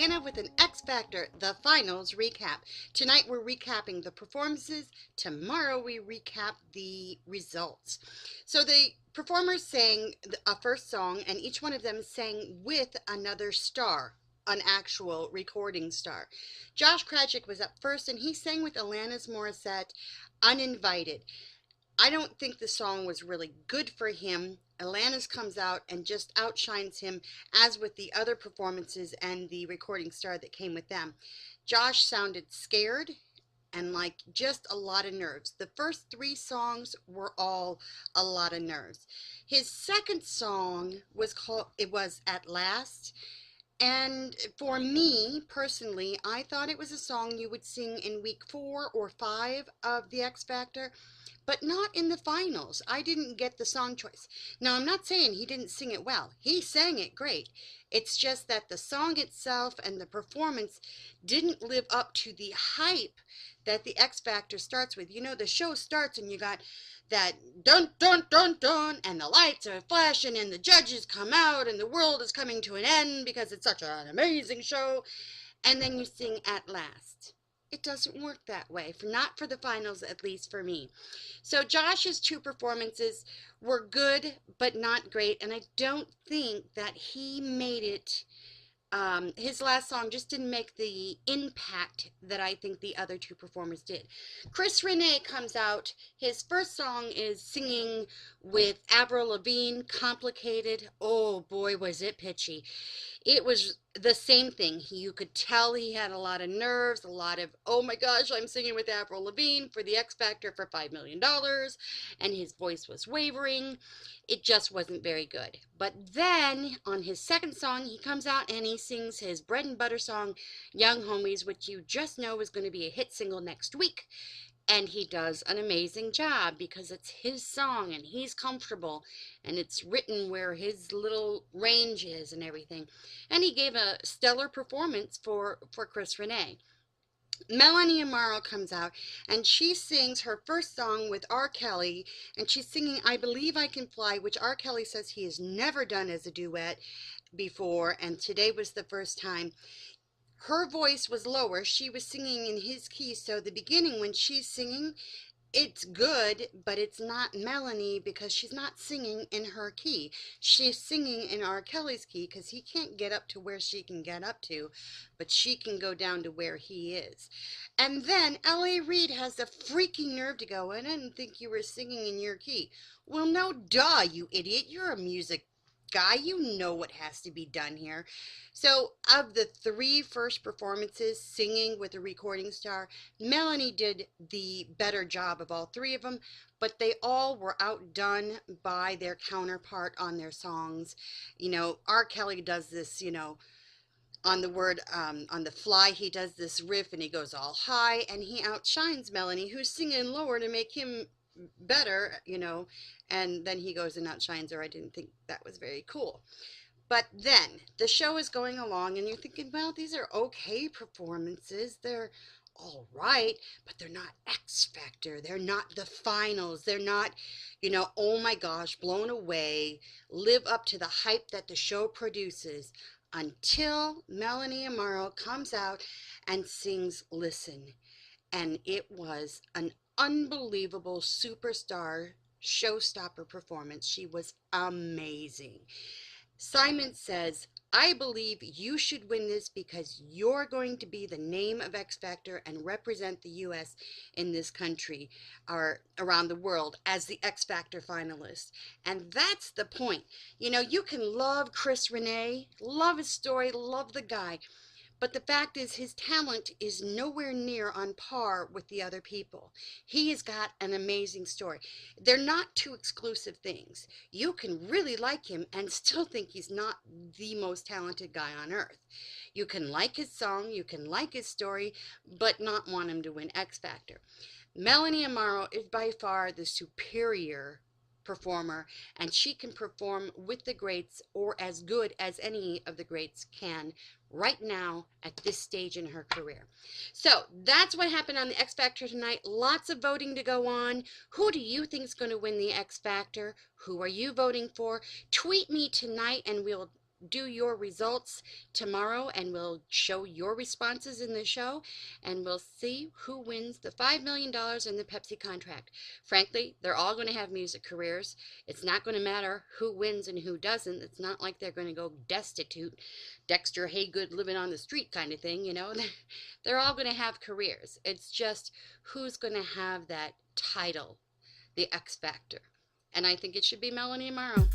Diana with an X Factor, the finals recap. Tonight we're recapping the performances. Tomorrow we recap the results. So the performers sang a first song, and each one of them sang with another star, an actual recording star. Josh Krajcik was up first, and he sang with Alanis Morissette, Uninvited. I don't think the song was really good for him. Alanis comes out and just outshines him, as with the other performances and the recording star that came with them. Josh sounded scared and like just a lot of nerves. The first three songs were all a lot of nerves. His second song was At Last. And for me personally, I thought it was a song you would sing in week 4 or 5 of the X Factor, but not in the finals. I didn't get the song choice. Now, I'm not saying he didn't sing it well. He sang it great. It's just that the song itself and the performance didn't live up to the hype that the X Factor starts with. You know, the show starts and you got that dun dun dun dun and the lights are flashing and the judges come out and the world is coming to an end because it's such an amazing show, and then you sing At Last. It doesn't work that way, not for the finals, at least for me. So Josh's two performances were good but not great, and I don't think that he made it. His last song just didn't make the impact that I think the other two performers did. Chris Renee comes out. His first song is singing with Avril Lavigne, Complicated. Oh boy, was it pitchy. It was the same thing. You could tell he had a lot of nerves, a lot of, oh my gosh, I'm singing with Avril Lavigne for the X Factor for $5 million, and his voice was wavering. It just wasn't very good. But then on his second song, he comes out and he sings his bread and butter song, Young Homies, which you just know is going to be a hit single next week. And he does an amazing job because it's his song and he's comfortable and it's written where his little range is and everything. And he gave a stellar performance for Chris Renee. Melanie Amaro comes out and she sings her first song with R. Kelly, and she's singing I Believe I Can Fly, which R. Kelly says he has never done as a duet before, and today was the first time. Her voice was lower. She was singing in his key, so the beginning when she's singing, it's good, but it's not Melanie because she's not singing in her key. She's singing in R. Kelly's key because he can't get up to where she can get up to, but she can go down to where he is. And then L.A.Reid has the freaking nerve to go, I didn't think you were singing in your key. Well, no, duh, you idiot. You're a music guy. You know what has to be done here. So of the three first performances singing with a recording star, Melanie did the better job of all three of them, but they all were outdone by their counterpart on their songs. You know, R. Kelly does this, on the fly, he does this riff and he goes all high and he outshines Melanie, who's singing lower to make him better, and then he goes and outshines her. I didn't think that was very cool. But then the show is going along and you're thinking, well, these are okay performances. They're all right, but they're not X Factor. They're not the finals. They're not, oh my gosh, blown away, live up to the hype that the show produces, until Melanie Amaro comes out and sings Listen. And it was an unbelievable superstar showstopper performance. She was amazing. Simon says, I believe you should win this because you're going to be the name of X Factor and represent the U.S. in this country or around the world as the X Factor finalist. And that's the point. You can love Chris Renee, love his story, love the guy. But the fact is his talent is nowhere near on par with the other people. He has got an amazing story. They're not two exclusive things. You can really like him and still think he's not the most talented guy on earth. You can like his song, you can like his story, but not want him to win X Factor. Melanie Amaro is by far the superior performer, and she can perform with the greats or as good as any of the greats can right now at this stage in her career. So that's what happened on the X Factor tonight. Lots of voting to go on. Who do you think is going to win the X Factor? Who are you voting for? Tweet me tonight and we'll do your results tomorrow, and we'll show your responses in the show, and we'll see who wins the $5 million in the Pepsi contract. Frankly, they're all going to have music careers. It's not going to matter who wins and who doesn't. It's not like they're going to go destitute, Dexter Haygood living on the street kind of thing, you know. They're all going to have careers. It's just who's going to have that title, the X Factor. And I think it should be Melanie Amaro.